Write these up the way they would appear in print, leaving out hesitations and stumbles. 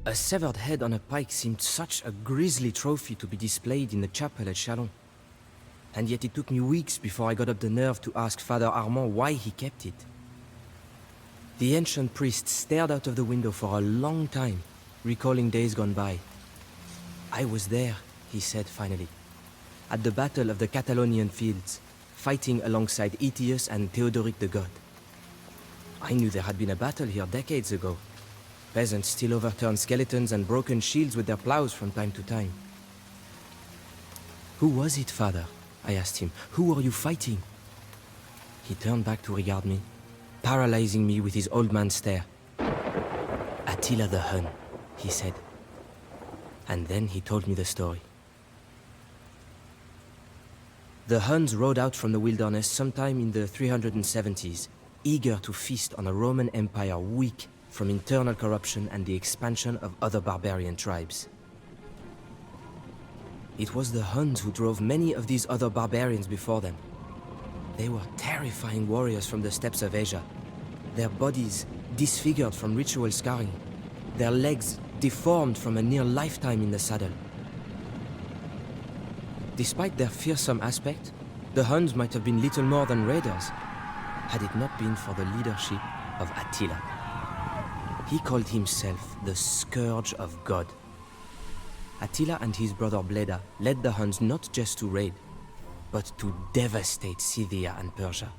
A severed head on a pike seemed such a grisly trophy to be displayed in the chapel at Chalon. And yet it took me weeks before I got up the nerve to ask Father Armand why he kept it. The ancient priest stared out of the window for a long time, recalling days gone by. "I was there," he said finally, "at the Battle of the Catalonian Fields, fighting alongside Aetius and Theodoric the God. I knew there had been a battle here decades ago. Peasants still overturned skeletons and broken shields with their plows from time to time." "Who was it, Father?" I asked him. "Who were you fighting?" He turned back to regard me, paralyzing me with his old man stare. "Attila the Hun," he said. And then he told me the story. The Huns rode out from the wilderness sometime in the 370s, eager to feast on a Roman Empire weak from internal corruption and the expansion of other barbarian tribes. It was the Huns who drove many of these other barbarians before them. They were terrifying warriors from the steppes of Asia, their bodies disfigured from ritual scarring, their legs deformed from a near lifetime in the saddle. Despite their fearsome aspect, the Huns might have been little more than raiders, had it not been for the leadership of Attila. He called himself the Scourge of God. Attila and his brother Bleda led the Huns not just to raid, but to devastate Scythia and Persia.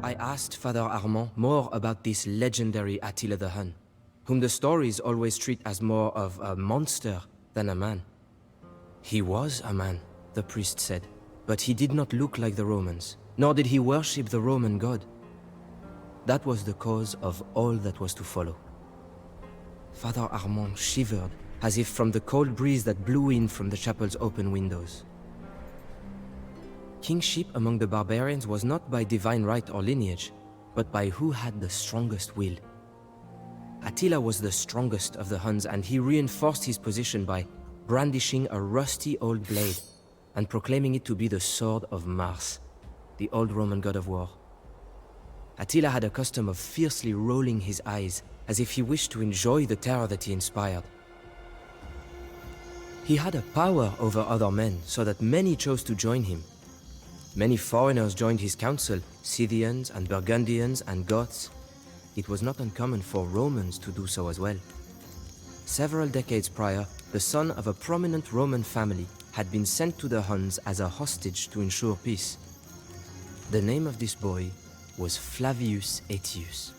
I asked Father Armand more about this legendary Attila the Hun, whom the stories always treat as more of a monster than a man. He was a man, the priest said, but he did not look like the Romans, nor did he worship the Roman god. That was the cause of all that was to follow. Father Armand shivered, as if from the cold breeze that blew in from the chapel's open windows. Kingship among the barbarians was not by divine right or lineage, but by who had the strongest will. Attila was the strongest of the Huns, and he reinforced his position by brandishing a rusty old blade and proclaiming it to be the sword of Mars, the old Roman god of war. Attila had a custom of fiercely rolling his eyes, as if he wished to enjoy the terror that he inspired. He had a power over other men, so that many chose to join him. Many foreigners joined his council, Scythians and Burgundians and Goths. It was not uncommon for Romans to do so as well. Several decades prior, the son of a prominent Roman family had been sent to the Huns as a hostage to ensure peace. The name of this boy was Flavius Aetius,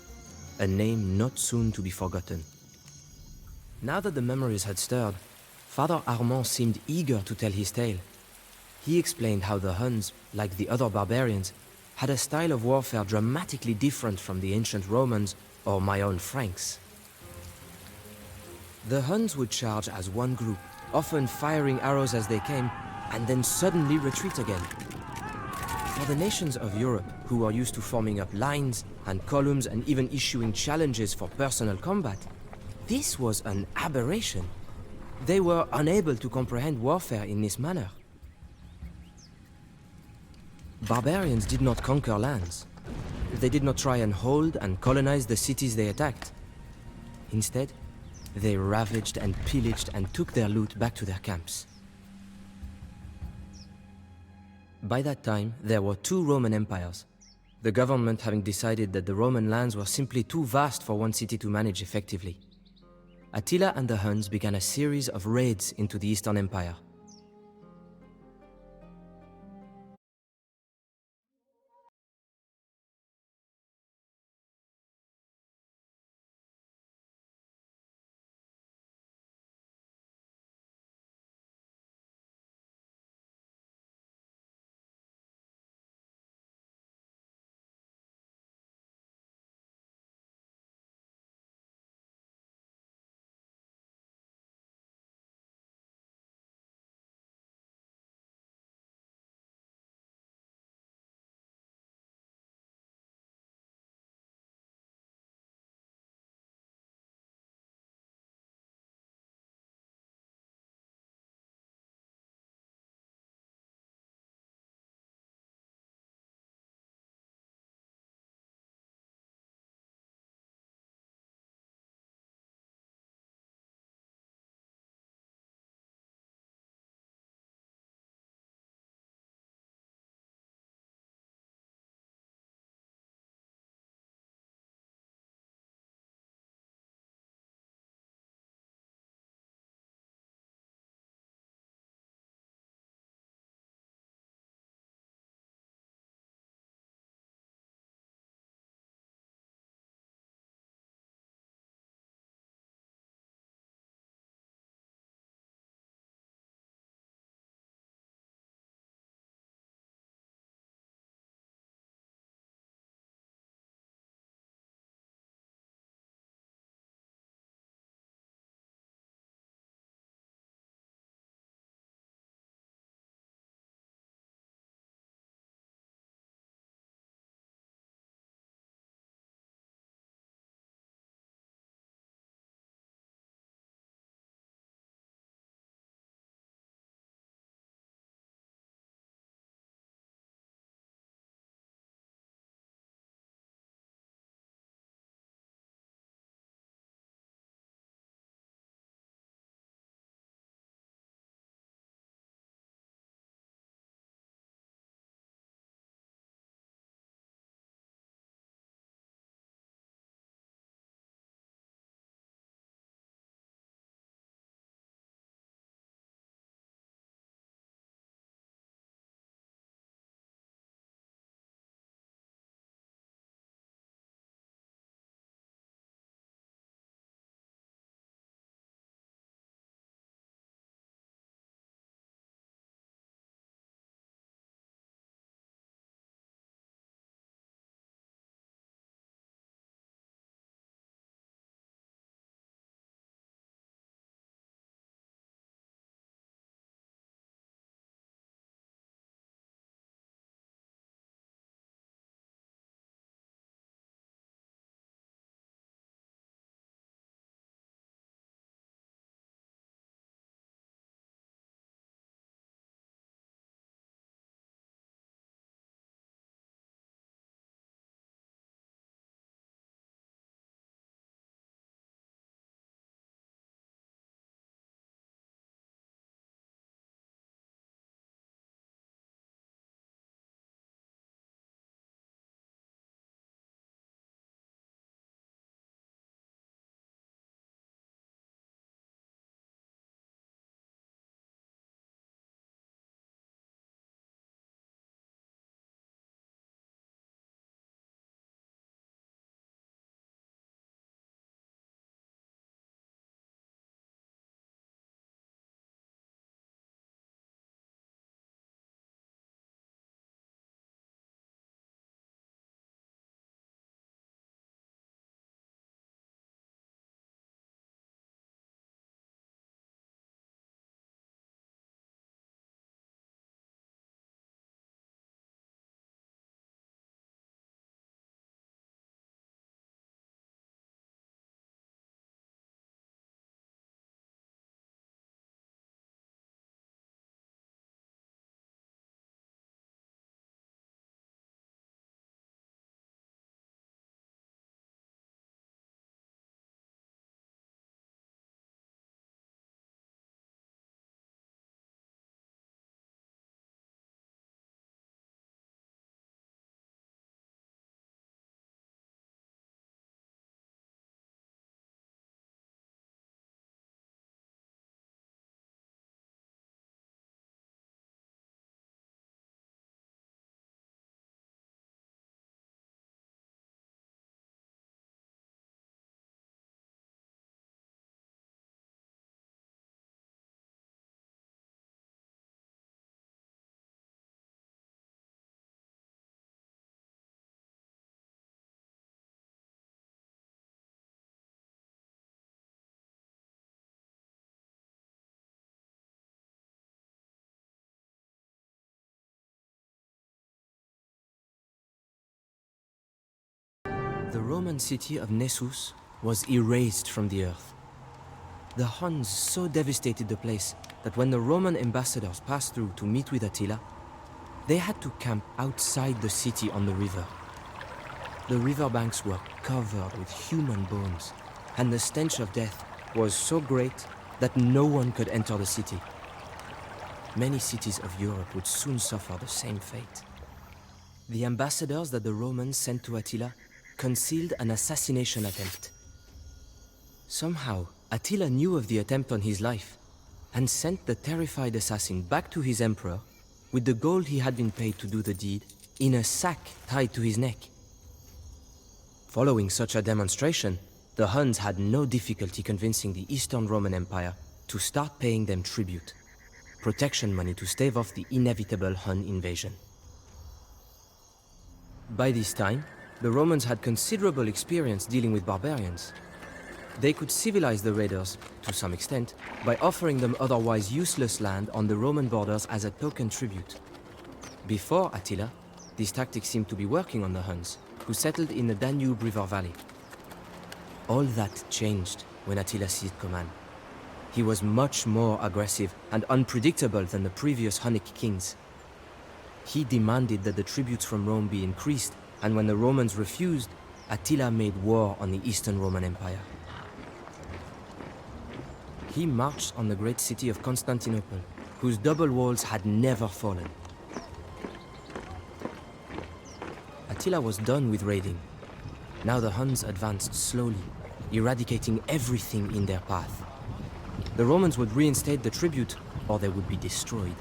a name not soon to be forgotten. Now that the memories had stirred, Father Armand seemed eager to tell his tale. He explained how the Huns, like the other barbarians, had a style of warfare dramatically different from the ancient Romans or my own Franks. The Huns would charge as one group, often firing arrows as they came, and then suddenly retreat again. For the nations of Europe, who were used to forming up lines and columns and even issuing challenges for personal combat, this was an aberration. They were unable to comprehend warfare in this manner. Barbarians did not conquer lands. They did not try and hold and colonize the cities they attacked. Instead, they ravaged and pillaged and took their loot back to their camps. By that time, there were two Roman empires, the government having decided that the Roman lands were simply too vast for one city to manage effectively. Attila and the Huns began a series of raids into the Eastern Empire. The Roman city of Nessus was erased from the earth. The Huns so devastated the place that when the Roman ambassadors passed through to meet with Attila, they had to camp outside the city on the river. The riverbanks were covered with human bones, and the stench of death was so great that no one could enter the city. Many cities of Europe would soon suffer the same fate. The ambassadors that the Romans sent to Attila concealed an assassination attempt. Somehow, Attila knew of the attempt on his life and sent the terrified assassin back to his emperor with the gold he had been paid to do the deed in a sack tied to his neck. Following such a demonstration, the Huns had no difficulty convincing the Eastern Roman Empire to start paying them tribute, protection money to stave off the inevitable Hun invasion. By this time, the Romans had considerable experience dealing with barbarians. They could civilize the raiders, to some extent, by offering them otherwise useless land on the Roman borders as a token tribute. Before Attila, this tactic seemed to be working on the Huns, who settled in the Danube River Valley. All that changed when Attila seized command. He was much more aggressive and unpredictable than the previous Hunnic kings. He demanded that the tributes from Rome be increased, and when the Romans refused, Attila made war on the Eastern Roman Empire. He marched on the great city of Constantinople, whose double walls had never fallen. Attila was done with raiding. Now the Huns advanced slowly, eradicating everything in their path. The Romans would reinstate the tribute, or they would be destroyed.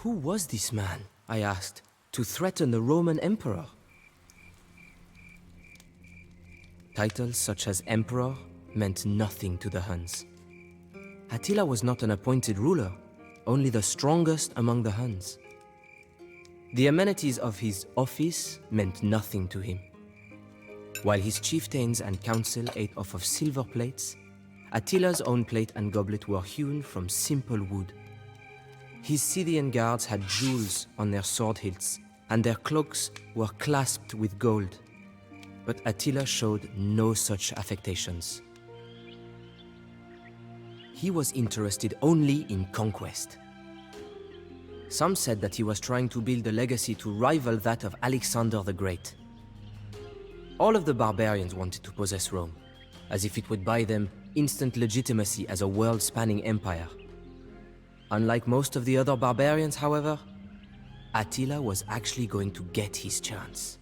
Who was this man, I asked, to threaten the Roman emperor? Titles such as emperor meant nothing to the Huns. Attila was not an appointed ruler, only the strongest among the Huns. The amenities of his office meant nothing to him. While his chieftains and council ate off of silver plates, Attila's own plate and goblet were hewn from simple wood. His Scythian guards had jewels on their sword hilts, and their cloaks were clasped with gold. But Attila showed no such affectations. He was interested only in conquest. Some said that he was trying to build a legacy to rival that of Alexander the Great. All of the barbarians wanted to possess Rome, as if it would buy them instant legitimacy as a world-spanning empire. Unlike most of the other barbarians, however, Attila was actually going to get his chance.